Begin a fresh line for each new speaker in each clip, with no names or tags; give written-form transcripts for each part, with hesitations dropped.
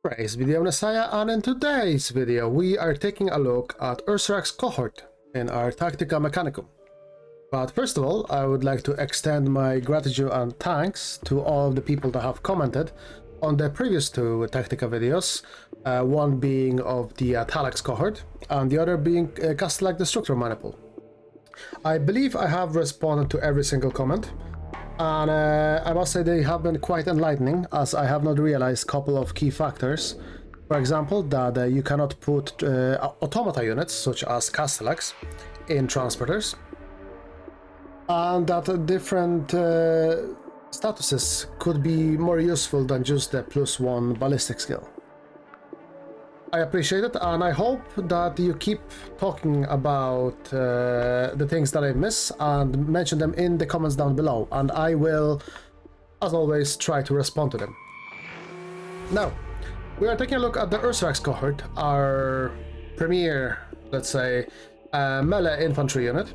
Praise be the Messiah, and in today's video we are taking a look at Ursarax Cohort in our Tactica Mechanicum. But first of all, I would like to extend my gratitude and thanks to all of the people that have commented on the previous two Tactica videos, one being of the Ursarax Cohort and the other being Castellac Destructor Maniple. I believe I have responded to every single comment, and I must say they have been quite enlightening, as I have not realized a couple of key factors. For example, that you cannot put automata units, such as Castellax, in transporters, and that different statuses could be more useful than just the +1 ballistic skill. I appreciate it, and I hope that you keep talking about the things that I miss and mention them in the comments down below, and I will, as always, try to respond to them. Now, we are taking a look at the Ursarax Cohort, our premier, let's say, melee infantry unit.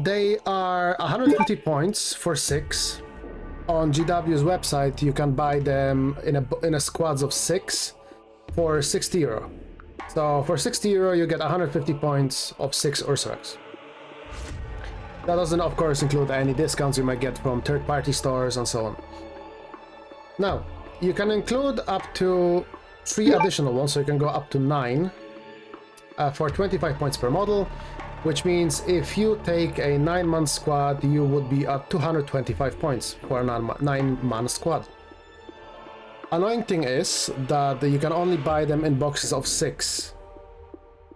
They are 150 points for 6. On GW's website, you can buy them in a squads of 6 for €60. So for €60, you get 150 points of 6 Ursarax. That doesn't, of course, include any discounts you might get from third-party stores and so on. Now, you can include up to 3 additional ones, so you can go up to 9 for 25 points per model. Which means if you take a 9-man squad, you would be at 225 points for a 9-man squad. Annoying thing is that you can only buy them in boxes of 6.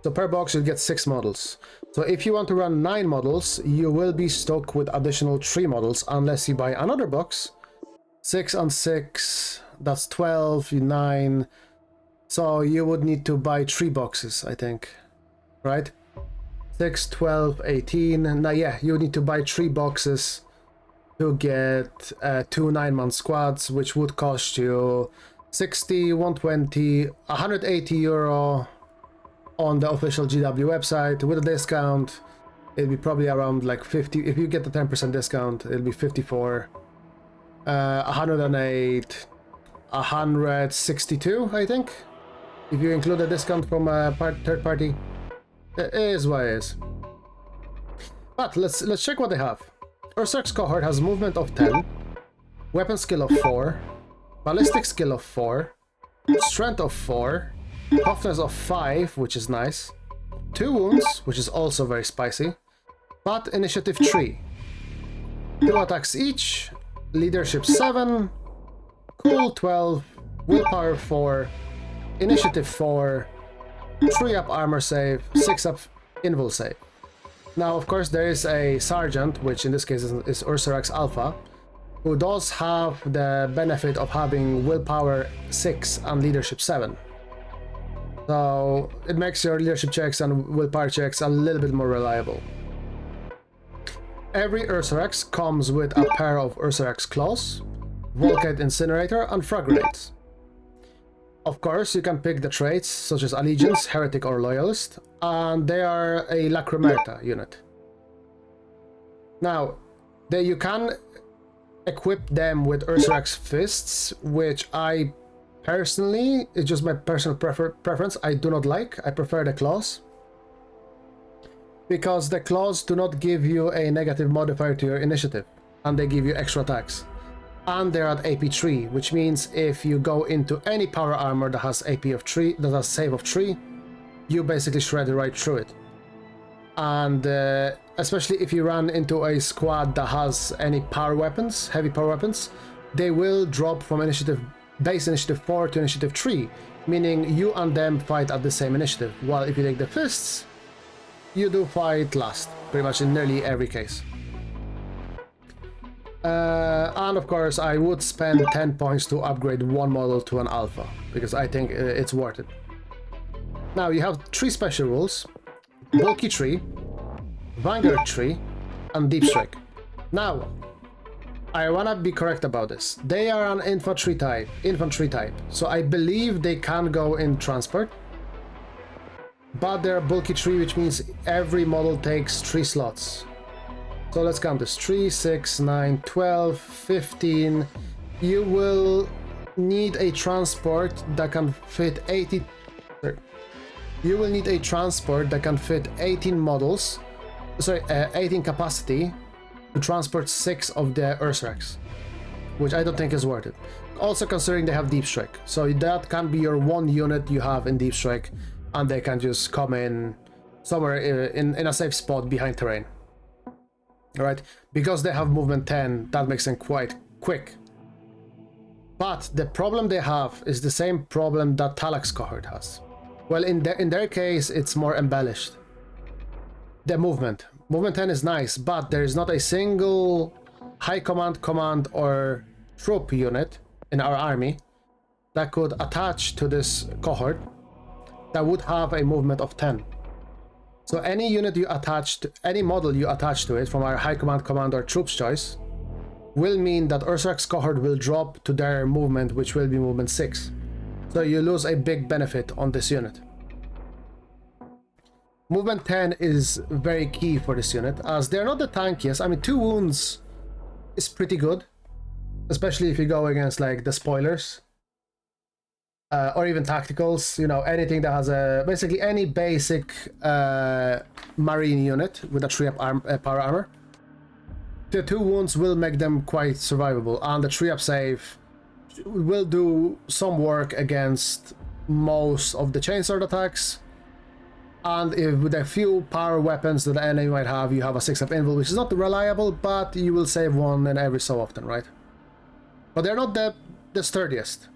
So per box you get 6 models. So if you want to run 9 models, you will be stuck with additional 3 models unless you buy another box. 6 and 6, that's 12, 9. So you would need to buy 3 boxes, I think, right? 6, 12, 18. Now, yeah, you need to buy 3 boxes to get 2 9-man squads, which would cost you 60, 120, €180 on the official GW website. With a discount, it'll be probably around like 50. If you get the 10% discount, it'll be 54, 108, 162, I think. If you include a discount from a third party. It is what it is. But let's check what they have. Ursarax Cohort has movement of 10, weapon skill of 4, ballistic skill of 4, strength of 4, toughness of 5, which is nice, 2 wounds, which is also very spicy, but initiative 3, 2 attacks each, leadership 7, cool 12, willpower 4, initiative 4, 3 up armor save, 6 up invul save. Now, of course, there is a sergeant, which in this case is Ursarax Alpha, who does have the benefit of having willpower 6 and leadership 7. So it makes your leadership checks and willpower checks a little bit more reliable. Every Ursarax comes with a pair of Ursarax Claws, Volkite Incinerator, and Frag Grenades. Of course, you can pick the traits such as Allegiance, Heretic, or Loyalist, and they are a Lacrimerta unit. Now, you can equip them with Ursarax Fists, which I personally, it's just my personal preference, I do not like. I prefer the Claws, because the Claws do not give you a negative modifier to your initiative, and they give you extra attacks. And they're at AP 3, which means if you go into any power armor that has AP of 3, that has save of 3, you basically shred right through it. And especially if you run into a squad that has any power weapons, heavy power weapons, they will drop from base initiative 4 to initiative 3, meaning you and them fight at the same initiative. While if you take the fists, you do fight last, pretty much in nearly every case. And of course, I would spend 10 points to upgrade one model to an alpha, because I think it's worth it. Now, you have 3 special rules: Bulky 3, Vanguard 3, and Deep Strike. Now, I wanna be correct about this. They are an infantry type, so I believe they can go in transport. But they're Bulky 3, which means every model takes 3 slots. So let's count this: 3, 6, 9, 12, 15. You will need a transport that can fit 80. Sorry. You will need a transport that can fit 18 models. Sorry, 18 capacity to transport 6 of the Ursarax, which I don't think is worth it. Also considering they have Deep Strike, so that can be your one unit you have in Deep Strike, and they can just come in somewhere in a safe spot behind terrain. Alright, because they have movement 10, that makes them quite quick. But the problem they have is the same problem that Ursarax Cohort has. Well, in their case, it's more embellished. The movement 10 is nice, but there is not a single high command, or troop unit in our army that could attach to this cohort that would have a movement of 10. So any unit you attach to, any model you attach to it from our high command or troops choice will mean that Ursarax Cohort will drop to their movement, which will be movement 6. So you lose a big benefit on this unit. Movement 10 is very key for this unit, as they're not the tankiest. I mean, 2 wounds is pretty good, especially if you go against like the spoilers. Or even tacticals, you know, anything that has a basically any basic marine unit with a 3-up power armor. The 2 wounds will make them quite survivable, and the 3-up save will do some work against most of the chainsword attacks. And if with a few power weapons that the enemy might have, you have a 6-up invul, which is not reliable, but you will save one in every so often, right? But they're not the sturdiest.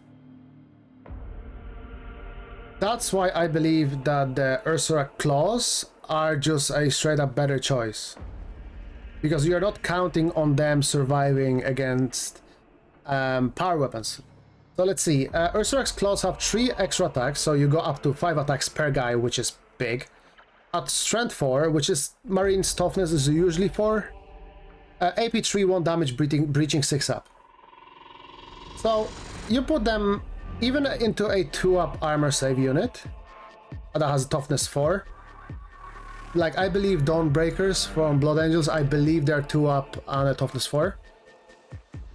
That's why I believe that the Ursarax claws are just a straight up better choice. Because you're not counting on them surviving against power weapons. So let's see, Ursarax claws have 3 extra attacks, so you go up to 5 attacks per guy, which is big. At strength 4, which is Marine's toughness is usually 4, AP 3 1 damage breaching 6 up. So you put them even into a 2-up armor save unit that has toughness 4. Like, I believe Dawnbreakers from Blood Angels, I believe they're 2-up and a toughness 4.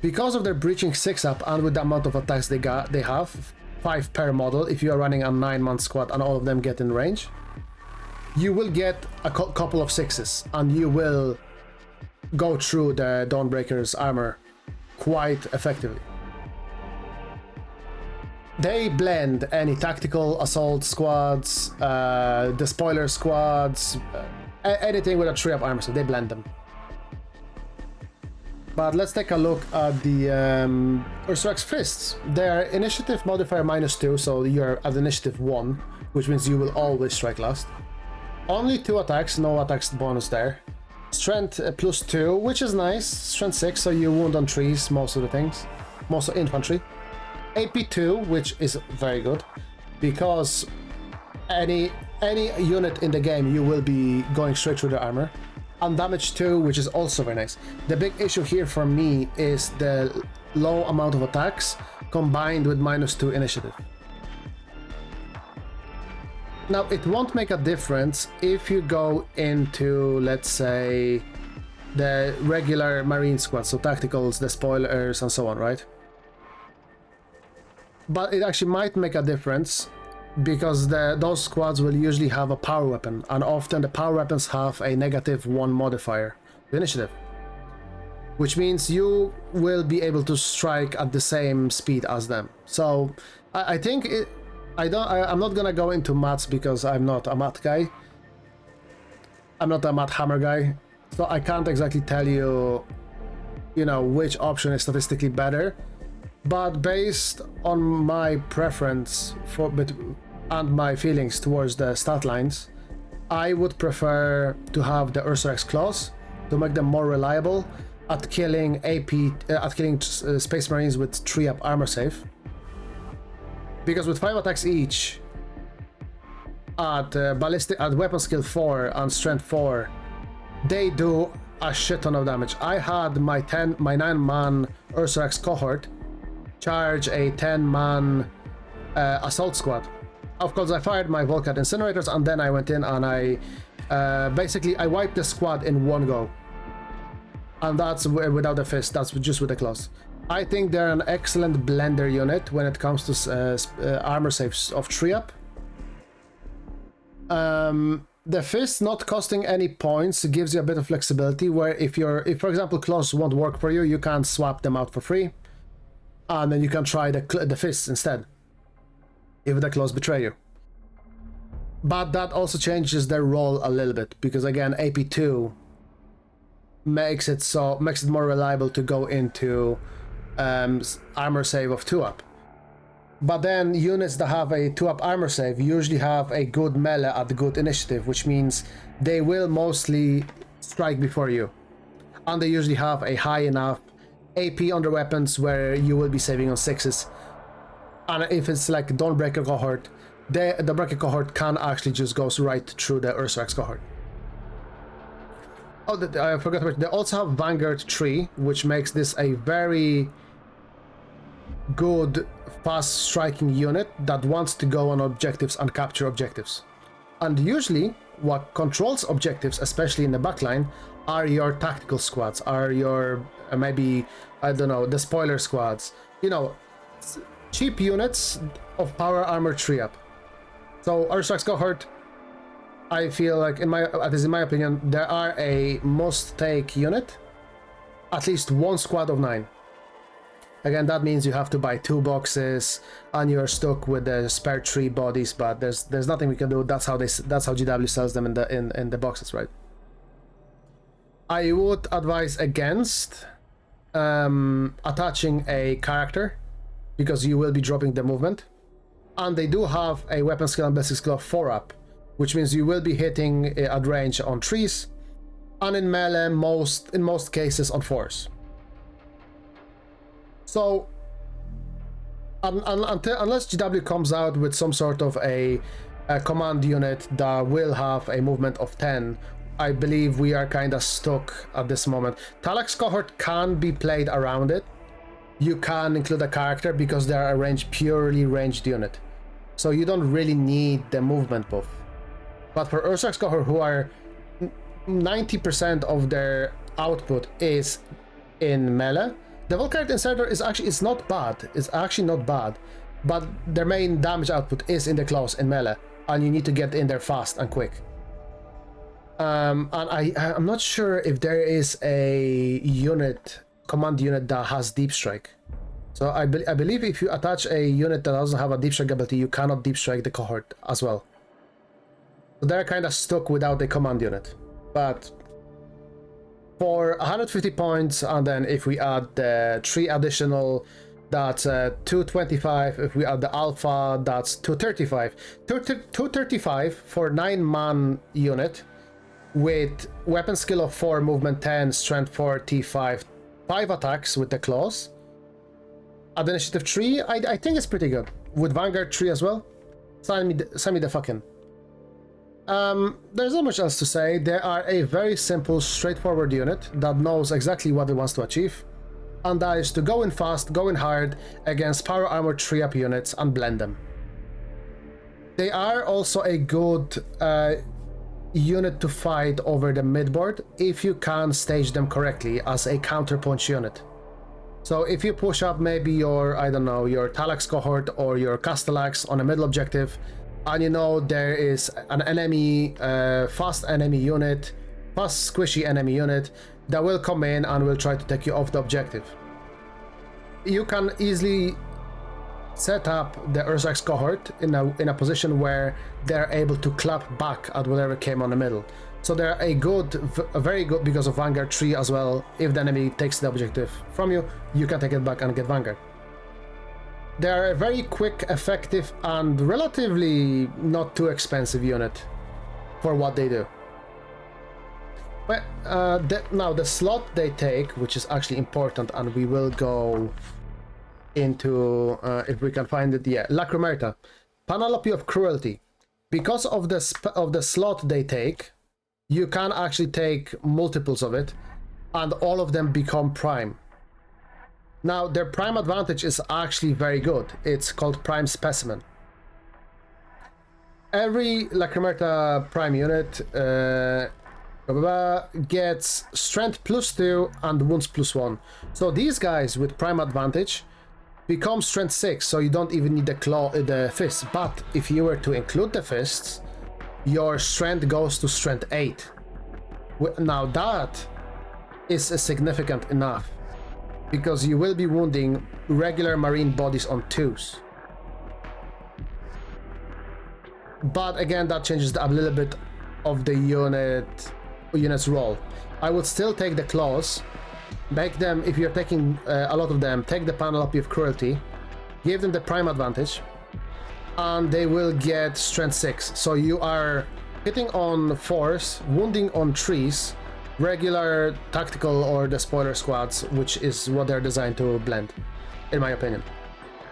Because of their breaching 6-up and with the amount of attacks they have, 5 per model, if you are running a 9-man squad and all of them get in range, you will get a couple of 6s and you will go through the Dawnbreakers armor quite effectively. They blend any tactical assault squads, the spoiler squads, anything with a 3-up armor, so they blend them. But let's take a look at the Ursarax Fists. Their initiative modifier -2, so you're at initiative 1, which means you will always strike last. Only 2 attacks, no attacks bonus there. Strength +2, which is nice. Strength 6, so you wound on trees, most of the things. Most of infantry. AP 2, which is very good, because any unit in the game you will be going straight through the armor. And damage 2, which is also very nice. The big issue here for me is the low amount of attacks combined with -2 initiative. Now, it won't make a difference if you go into, let's say, the regular marine squad, so tacticals, the spoilers, and so on, right? But it actually might make a difference because those squads will usually have a power weapon, and often the power weapons have a -1 modifier to initiative, which means you will be able to strike at the same speed as them. So I think I'm not gonna go into maths because I'm not a math guy. I'm not a math hammer guy, so I can't exactly tell you, you know, which option is statistically better. But based on my preference and my feelings towards the stat lines, I would prefer to have the Ursarax claws to make them more reliable at killing Space Marines with 3-up armor save. Because with 5 attacks each at weapon skill 4 and strength 4, they do a shit ton of damage. I had my 9-man Ursarax Cohort charge a 10-man assault squad. Of course, I fired my Volcat incinerators and then I went in and I basically wiped the squad in one go. And that's without the fist, that's just with the claws. I think they're an excellent blender unit when it comes to armor saves of 3-up. The fist not costing any points gives you a bit of flexibility, where if for example claws won't work for you, you can swap them out for free, and then you can try the fists instead if the claws betray you. But that also changes their role a little bit, because again AP2 makes it more reliable to go into armor save of 2-up. But then units that have a 2-up armor save usually have a good melee at the good initiative, which means they will mostly strike before you. And they usually have a high enough AP on their weapons where you will be saving on 6s. And if it's like Dawnbreaker cohort, the Breaker cohort can actually just go right through the Ursarax cohort. Oh, I forgot about it. They also have Vanguard 3, which makes this a very good fast striking unit that wants to go on objectives and capture objectives. And usually what controls objectives, especially in the backline, are your tactical squads, are your maybe, I don't know, the spoiler squads, you know, cheap units of power armor 3-up. So Ursarax cohort, I feel like, at least in my opinion, there are a must take unit, at least one squad of 9. Again, that means you have to buy 2 boxes and you're stuck with the spare 3 bodies, but there's nothing we can do. That's how GW sells them in the boxes, right? I would advise against attaching a character, because you will be dropping the movement. And they do have a weapon skill and basic skill of 4-up, which means you will be hitting at range on 3s, and in melee in most cases on 4s. So, unless GW comes out with some sort of a command unit that will have a movement of 10, I believe we are kind of stuck at this moment. Talax cohort can be played around it. You can include a character because they are a purely ranged unit. So you don't really need the movement buff. But for Ursarax cohort, who are 90% of their output is in melee, the Volcarite Inserter is not bad. It's actually not bad, but their main damage output is in the claws in melee, and you need to get in there fast and quick. And I'm not sure if there is a command unit that has Deep Strike. So I believe if you attach a unit that doesn't have a Deep Strike ability, you cannot Deep Strike the cohort as well. So they're kind of stuck without the command unit. But for 150 points, and then if we add the 3 additional, that's 225. If we add the alpha, that's 235. 235 for 9-man unit with weapon skill of 4, movement 10, strength 4, T5, 5 attacks with the claws. At initiative 3, I think it's pretty good. With Vanguard 3 as well. Sign me the fucking. There's not much else to say. They are a very simple, straightforward unit that knows exactly what it wants to achieve, and that is to go in fast, go in hard against power armor 3-up units and blend them. They are also a good unit to fight over the midboard if you can stage them correctly as a counterpunch unit. So if you push up maybe your, I don't know, your Talax cohort or your Castellax on a middle objective, and you know there is an enemy, fast squishy enemy unit that will come in and will try to take you off the objective. You can easily set up the Ursarax cohort in a position where they're able to clap back at whatever came on the middle. So they're a very good because of Vanguard 3 as well. If the enemy takes the objective from you, you can take it back and get Vanguard. They are a very quick, effective, and relatively not too expensive unit for what they do. But now the slot they take, which is actually important, and we will go into if we can find it. Yeah, Lacrimerta, Panoply of Cruelty. Because of the slot they take, you can actually take multiples of it, and all of them become prime. Now, their prime advantage is actually very good. It's called Prime Specimen. Every Lacrimerta prime unit gets strength +2 and wounds +1. So these guys with prime advantage become strength 6, so you don't even need the fists. But if you were to include the fists, your strength goes to strength 8. Now that is significant enough, because you will be wounding regular marine bodies on 2s. But again, that changes a little bit of the unit's role. I would still take the claws, make them, if you're taking a lot of them, take the panoply of cruelty, give them the prime advantage, and they will get strength 6. So you are hitting on 4s, wounding on 3s, regular, tactical, or the spoiler squads, which is what they're designed to blend, in my opinion.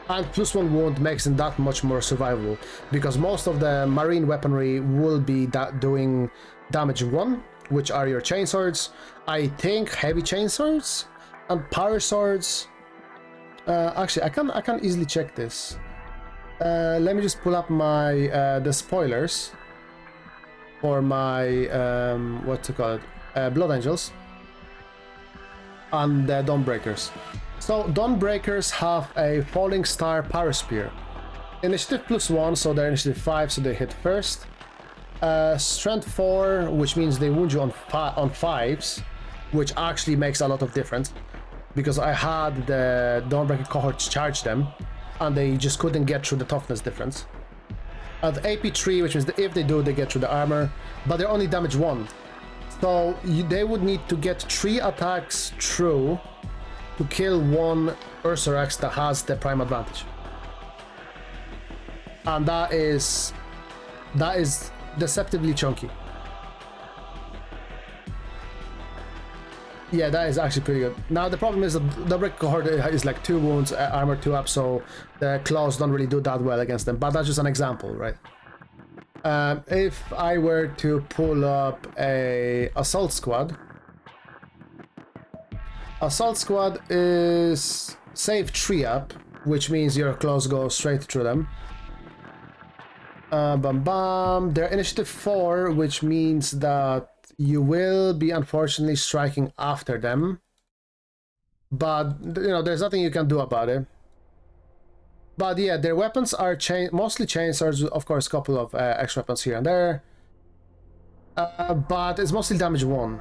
And +1 wound makes them that much more survivable, because most of the marine weaponry will be doing damage 1, which are your chainswords. I think heavy chainswords and power swords. Actually, I can easily check this. Let me just pull up my the spoilers for my what's it called, Blood Angels and the Dawnbreakers. So Dawnbreakers have a Falling Star Power Spear, initiative +1, so they're initiative 5, so they hit first. Strength 4, which means they wound you on 5s, which actually makes a lot of difference, because I had the Dawnbreaker cohorts charge them and they just couldn't get through the toughness difference. At AP 3, which means that if they do, they get through the armor, but they're only damage 1. So they would need to get 3 attacks through to kill one Ursarax that has the prime advantage. And that is deceptively chunky. Yeah, that is actually pretty good. Now the problem is that the Brick Cohort is like 2 wounds, armor 2 up, so the claws don't really do that well against them, but that's just an example, right? If I were to pull up a Assault Squad is save 3 up, which means your claws go straight through them. Bam bam. They're initiative 4, which means that you will be unfortunately striking after them. But, you know, there's nothing you can do about it. But yeah, their weapons are mostly chainswords, of course, a couple of extra weapons here and there. But it's mostly damage 1.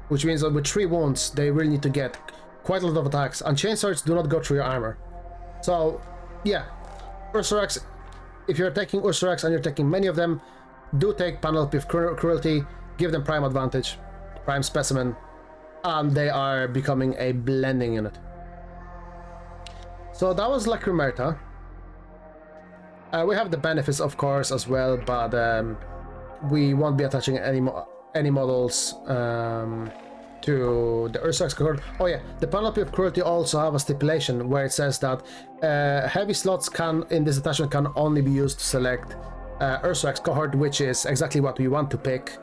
Which means that with 3 wounds, they really need to get quite a lot of attacks. And chainswords do not go through your armor. So, yeah. Ursarax, if you're taking Ursarax and you're taking many of them, do take Panoply of Cruelty, give them prime advantage, prime specimen, and they are becoming a blending unit. So that was Lacrimerta. We have the benefits, of course, as well, but we won't be attaching any models to the Ursarax Cohort. Oh yeah, the Panoply of Cruelty also have a stipulation where it says that heavy slots in this attachment can only be used to select Ursarax Cohort, which is exactly what we want to pick,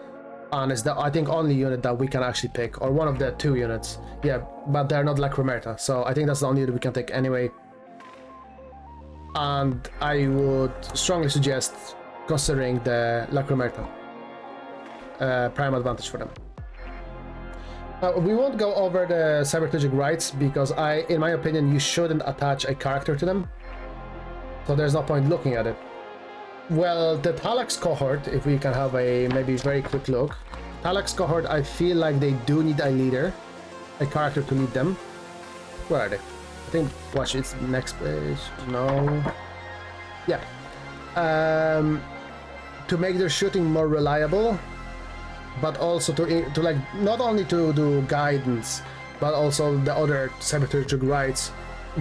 and is the, I think, only unit that we can actually pick, or one of the 2 units. Yeah, but they're not Lacrimerta, so I think that's the only unit we can take anyway. And I would strongly suggest considering the Lacrimerta prime advantage for them. We won't go over the Cyberturgic rights, because in my opinion, you shouldn't attach a character to them. So there's no point looking at it. Well, the Talax Cohort, if we can have a maybe very quick look. Talax Cohort, I feel like they do need a leader, a character to lead them. Where are they? I think, watch, it's next page. No. Yeah. To make their shooting more reliable, but also to like not only to do guidance, but also the other Cyberturgic rights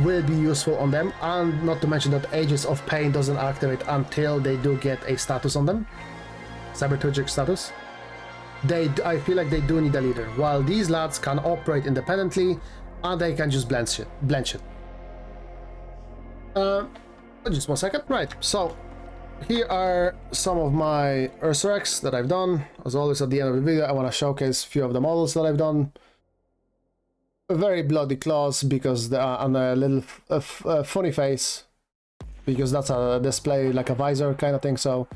will be useful on them, and not to mention that Aegis of Pain doesn't activate until they do get a status on them, Cyberturgic status. I feel like they do need a leader, while these lads can operate independently and they can just blend shit. Just one second. Right, so here are some of my Ursarax that I've done. As always, at the end of the video, I want to showcase a few of the models that I've done. Very bloody claws, because they are on a little funny face, because that's a display, like a visor kind of thing, so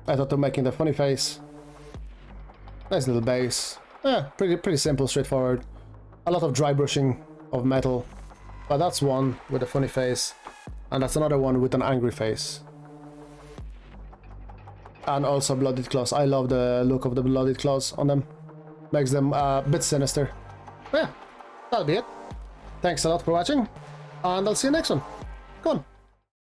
I thought of making the funny face. Nice little base. Yeah, pretty simple, straightforward. A lot of dry brushing of metal. But that's one with a funny face. And that's another one with an angry face. And also bloodied claws. I love the look of the bloodied claws on them. Makes them a bit sinister. But yeah, that'll be it. Thanks a lot for watching. And I'll see you next one. Go on.